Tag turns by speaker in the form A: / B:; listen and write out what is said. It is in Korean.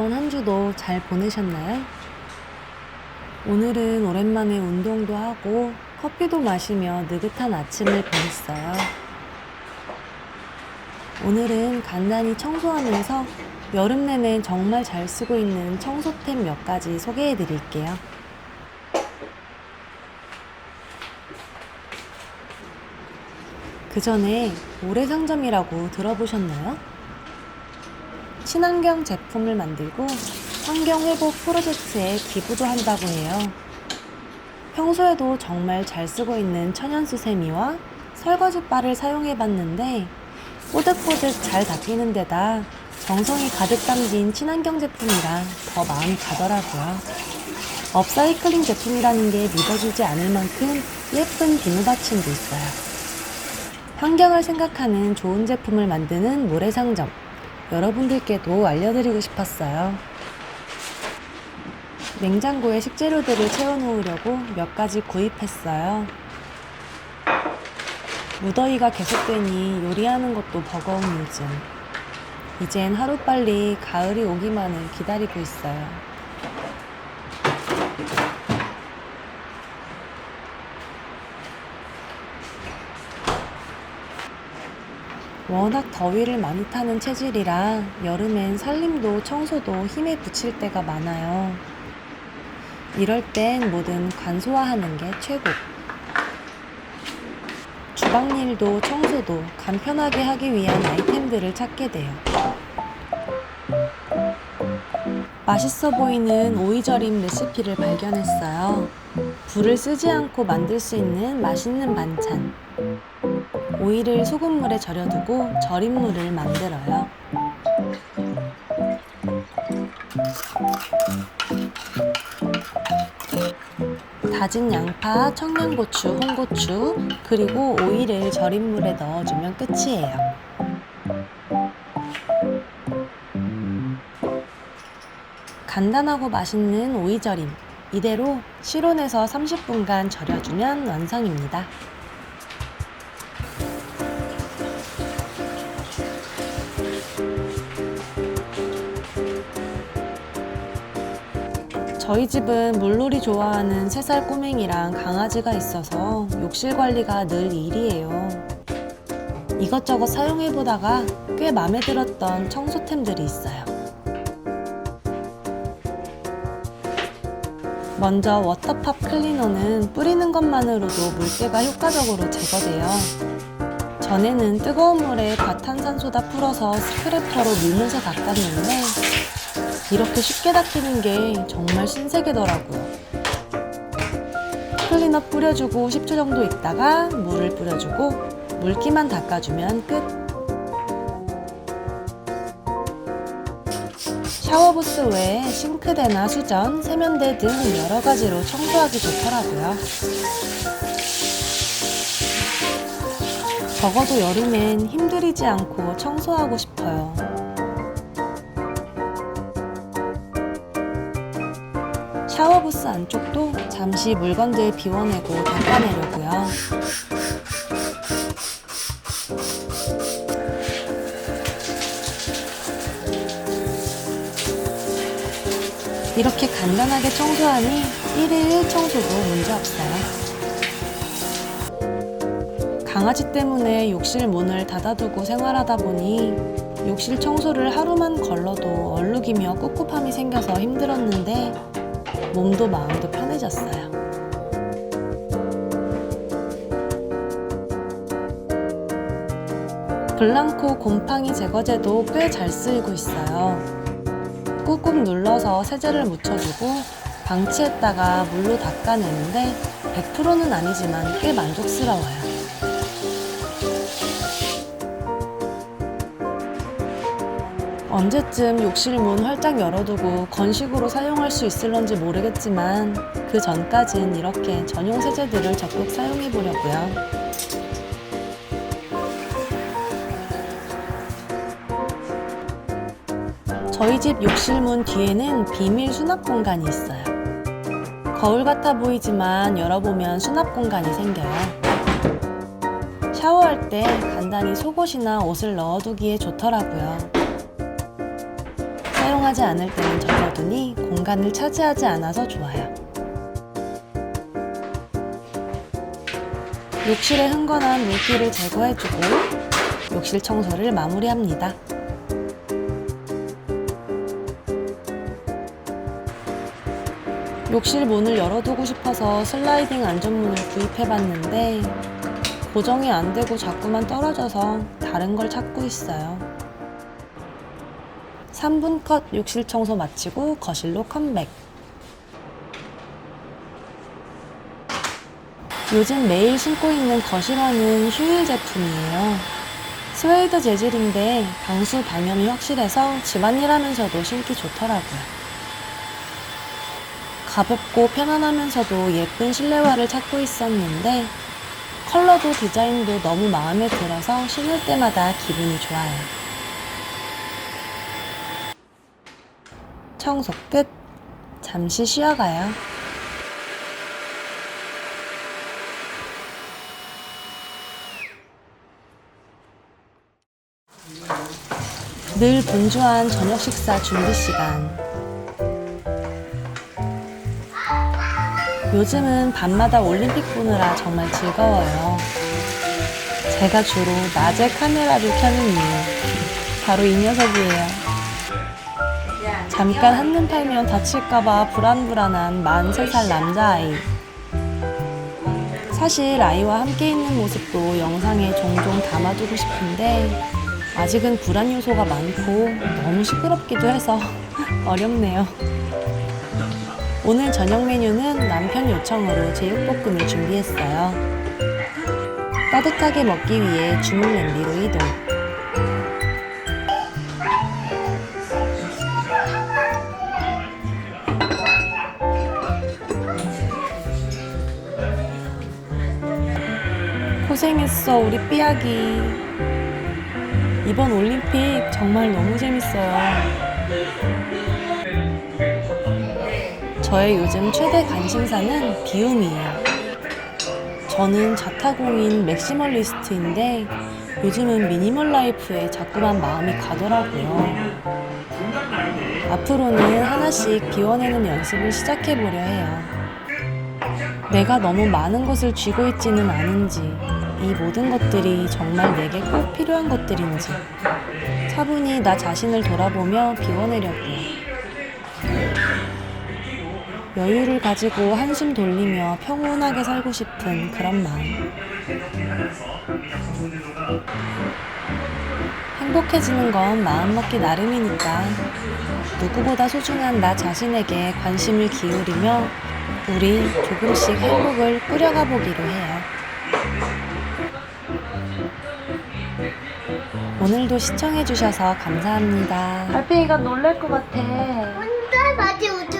A: 이번 한 주도 잘 보내셨나요? 오늘은 오랜만에 운동도 하고 커피도 마시며 느긋한 아침을 보냈어요. 오늘은 간단히 청소하면서 여름 내내 정말 잘 쓰고 있는 청소템 몇 가지 소개해 드릴게요. 그 전에 모래상점이라고 들어보셨나요? 친환경 제품을 만들고 환경회복 프로젝트에 기부도 한다고 해요. 평소에도 정말 잘 쓰고 있는 천연수세미와 설거지바를 사용해 봤는데 뽀득뽀득 잘 닦이는 데다 정성이 가득 담긴 친환경 제품이라 더 마음이 가더라고요. 업사이클링 제품이라는 게 믿어지지 않을 만큼 예쁜 비누 받침도 있어요. 환경을 생각하는 좋은 제품을 만드는 모래상점, 여러분들께도 알려드리고 싶었어요. 냉장고에 식재료들을 채워놓으려고 몇 가지 구입했어요. 무더위가 계속되니 요리하는 것도 버거운 요즘. 이젠 하루빨리 가을이 오기만을 기다리고 있어요. 워낙 더위를 많이 타는 체질이라 여름엔 살림도 청소도 힘에 부칠 때가 많아요. 이럴 땐 뭐든 간소화하는 게 최고. 주방일도 청소도 간편하게 하기 위한 아이템들을 찾게 돼요. 맛있어 보이는 오이절임 레시피를 발견했어요. 불을 쓰지 않고 만들 수 있는 맛있는 반찬. 오이를 소금물에 절여두고 절임물을 만들어요. 다진 양파, 청양고추, 홍고추, 그리고 오이를 절임물에 넣어주면 끝이에요. 간단하고 맛있는 오이절임. 이대로 실온에서 30분간 절여주면 완성입니다. 저희 집은 물놀이 좋아하는 3살 꼬맹이랑 강아지가 있어서 욕실 관리가 늘 일이에요. 이것저것 사용해보다가 꽤 마음에 들었던 청소템들이 있어요. 먼저 워터팝 클리너는 뿌리는 것만으로도 물때가 효과적으로 제거돼요. 전에는 뜨거운 물에 과탄산소다 풀어서 스크래퍼로 밀면서 닦았는데 이렇게 쉽게 닦이는 게 정말 신세계더라고요. 클리너 뿌려주고 10초 정도 있다가 물을 뿌려주고 물기만 닦아주면 끝. 샤워부스 외에 싱크대나 수전, 세면대 등 여러 가지로 청소하기 좋더라고요. 적어도 여름엔 힘들이지 않고 청소하고 싶어요. 샤워부스 안쪽도 잠시 물건들 비워내고 닦아내려고요. 이렇게 간단하게 청소하니 1일 1청소도 문제없어요. 강아지 때문에 욕실 문을 닫아두고 생활하다 보니 욕실 청소를 하루만 걸러도 얼룩이며 꿉꿉함이 생겨서 힘들었는데 몸도 마음도 편해졌어요. 블랑코 곰팡이 제거제도 꽤 잘 쓰이고 있어요. 꾹꾹 눌러서 세제를 묻혀주고 방치했다가 물로 닦아내는데 100%는 아니지만 꽤 만족스러워요. 언제쯤 욕실 문 활짝 열어두고 건식으로 사용할 수 있을런지 모르겠지만 그 전까진 이렇게 전용 세제들을 적극 사용해 보려고요. 저희 집 욕실 문 뒤에는 비밀 수납 공간이 있어요. 거울 같아 보이지만 열어보면 수납 공간이 생겨요. 샤워할 때 간단히 속옷이나 옷을 넣어두기에 좋더라고요. 사용하지 않을 때는 접어두니 공간을 차지하지 않아서 좋아요. 욕실에 흥건한 물기를 제거해주고 욕실 청소를 마무리합니다. 욕실 문을 열어두고 싶어서 슬라이딩 안전문을 구입해봤는데 고정이 안 되고 자꾸만 떨어져서 다른 걸 찾고 있어요. 3분 컷 욕실 청소 마치고 거실로 컴백. 요즘 매일 신고 있는 거실화는 휴일 제품이에요. 스웨이드 재질인데 방수 방염이 확실해서 집안일 하면서도 신기 좋더라고요. 가볍고 편안하면서도 예쁜 실내화를 찾고 있었는데 컬러도 디자인도 너무 마음에 들어서 신을 때마다 기분이 좋아요. 청소 끝! 잠시 쉬어가요. 늘 분주한 저녁 식사 준비 시간. 요즘은 밤마다 올림픽 보느라 정말 즐거워요. 제가 주로 낮에 카메라를 켜는 이유, 바로 이 녀석이에요. 잠깐 한눈 팔면 다칠까봐 불안불안한 43살 남자아이. 사실 아이와 함께 있는 모습도 영상에 종종 담아두고 싶은데 아직은 불안 요소가 많고 너무 시끄럽기도 해서 어렵네요. 오늘 저녁 메뉴는 남편 요청으로 제육볶음을 준비했어요. 따뜻하게 먹기 위해 주물 냄비로 이동. 고생했어, 우리 삐약이. 이번 올림픽 정말 너무 재밌어요. 저의 요즘 최대 관심사는 비움이에요. 저는 자타공인 맥시멀리스트인데 요즘은 미니멀 라이프에 자꾸만 마음이 가더라고요. 앞으로는 하나씩 비워내는 연습을 시작해보려 해요. 내가 너무 많은 것을 쥐고 있지는 않은지, 이 모든 것들이 정말 내게 꼭 필요한 것들인지 차분히 나 자신을 돌아보며 비워내려고요. 여유를 가지고 한숨 돌리며 평온하게 살고 싶은 그런 마음. 행복해지는 건 마음먹기 나름이니까 누구보다 소중한 나 자신에게 관심을 기울이며 우리 조금씩 행복을 꾸려가 보기로 해요. 오늘도 시청해주셔서 감사합니다. 달팽이가 놀랄 것 같아.
B: 혼자 바지 우주.